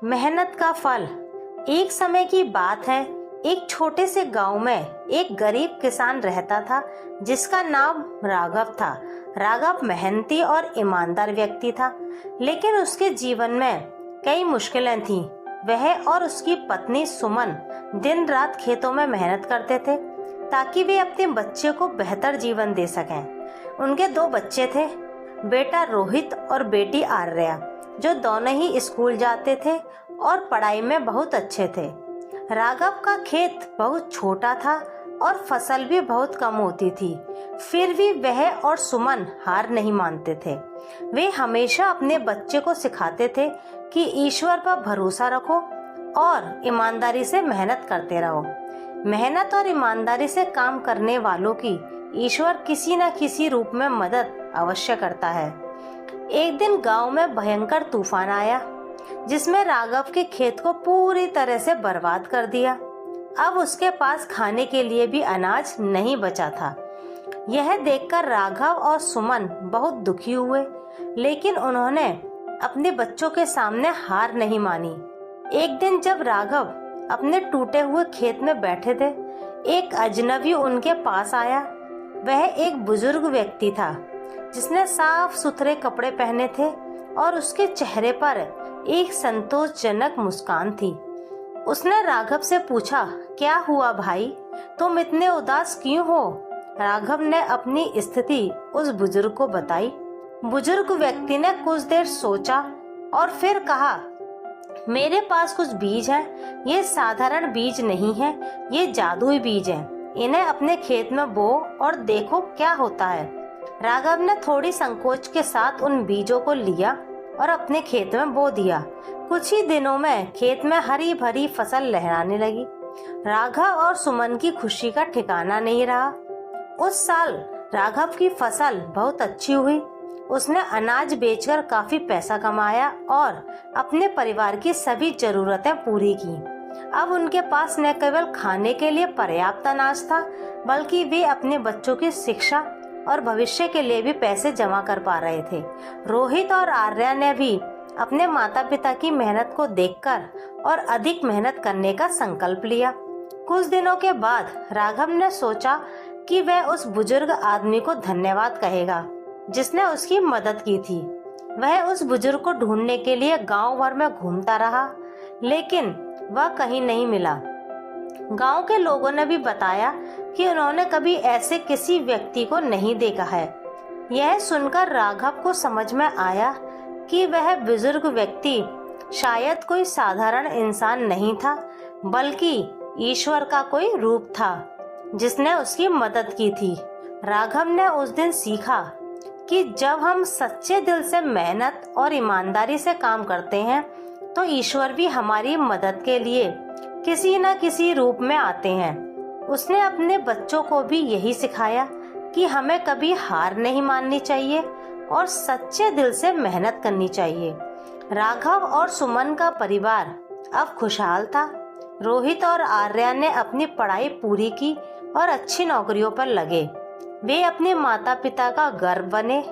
मेहनत का फल। एक समय की बात है, एक छोटे से गांव में एक गरीब किसान रहता था जिसका नाम राघव था। राघव मेहनती और ईमानदार व्यक्ति था, लेकिन उसके जीवन में कई मुश्किलें थीं। वह और उसकी पत्नी सुमन दिन रात खेतों में मेहनत करते थे ताकि वे अपने बच्चे को बेहतर जीवन दे सकें। उनके 2 बच्चे थे, बेटा रोहित और बेटी आर्या, जो दोनों ही स्कूल जाते थे और पढ़ाई में बहुत अच्छे थे। राघव का खेत बहुत छोटा था और फसल भी बहुत कम होती थी, फिर भी वह और सुमन हार नहीं मानते थे। वे हमेशा अपने बच्चे को सिखाते थे कि ईश्वर पर भरोसा रखो और ईमानदारी से मेहनत करते रहो। मेहनत और ईमानदारी से काम करने वालों की ईश्वर किसी न किसी रूप में मदद अवश्य करता है। एक दिन गांव में भयंकर तूफान आया जिसमें राघव के खेत को पूरी तरह से बर्बाद कर दिया। अब उसके पास खाने के लिए भी अनाज नहीं बचा था। यह देखकर राघव और सुमन बहुत दुखी हुए, लेकिन उन्होंने अपने बच्चों के सामने हार नहीं मानी। एक दिन जब राघव अपने टूटे हुए खेत में बैठे थे, एक अजनबी उनके पास आया। वह एक बुजुर्ग व्यक्ति था जिसने साफ सुथरे कपड़े पहने थे और उसके चेहरे पर एक संतोषजनक मुस्कान थी। उसने राघव से पूछा, क्या हुआ भाई, तुम इतने उदास क्यों हो? राघव ने अपनी स्थिति उस बुजुर्ग को बताई। बुजुर्ग व्यक्ति ने कुछ देर सोचा और फिर कहा, मेरे पास कुछ बीज हैं। ये साधारण बीज नहीं है, ये जादुई बीज हैं। इन्हें अपने खेत में बो और देखो क्या होता है। राघव ने थोड़ी संकोच के साथ उन बीजों को लिया और अपने खेत में बो दिया। कुछ ही दिनों में खेत में हरी भरी फसल लहराने लगी। राघव और सुमन की खुशी का ठिकाना नहीं रहा। उस साल राघव की फसल बहुत अच्छी हुई। उसने अनाज बेचकर काफी पैसा कमाया और अपने परिवार की सभी जरूरतें पूरी की। अब उनके पास न केवल खाने के लिए पर्याप्त अनाज था, बल्कि वे अपने बच्चों की शिक्षा और भविष्य के लिए भी पैसे जमा कर पा रहे थे। रोहित और आर्या ने भी अपने माता पिता की मेहनत को देखकर और अधिक मेहनत करने का संकल्प लिया। कुछ दिनों के बाद राघव ने सोचा कि वह उस बुजुर्ग आदमी को धन्यवाद कहेगा जिसने उसकी मदद की थी। वह उस बुजुर्ग को ढूंढने के लिए गांव भर में घूमता रहा, लेकिन वह कहीं नहीं मिला। गांव के लोगों ने भी बताया कि उन्होंने कभी ऐसे किसी व्यक्ति को नहीं देखा है। यह सुनकर राघव को समझ में आया कि वह बुजुर्ग व्यक्ति शायद कोई साधारण इंसान नहीं था, बल्कि ईश्वर का कोई रूप था जिसने उसकी मदद की थी। राघव ने उस दिन सीखा कि जब हम सच्चे दिल से मेहनत और ईमानदारी से काम करते हैं तो ईश्वर भी हमारी मदद के लिए किसी न किसी रूप में आते हैं। उसने अपने बच्चों को भी यही सिखाया कि हमें कभी हार नहीं माननी चाहिए और सच्चे दिल से मेहनत करनी चाहिए। राघव और सुमन का परिवार अब खुशहाल था। रोहित और आर्या ने अपनी पढ़ाई पूरी की और अच्छी नौकरियों पर लगे। वे अपने माता पिता का गर्व बने।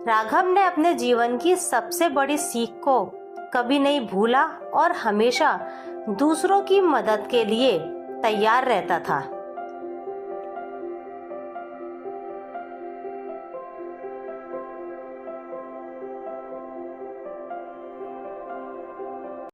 राघव ने अपने जीवन की सबसे बड़ी सीख को कभी नहीं भूला और हमेशा दूसरों की मदद के लिए तैयार रहता था।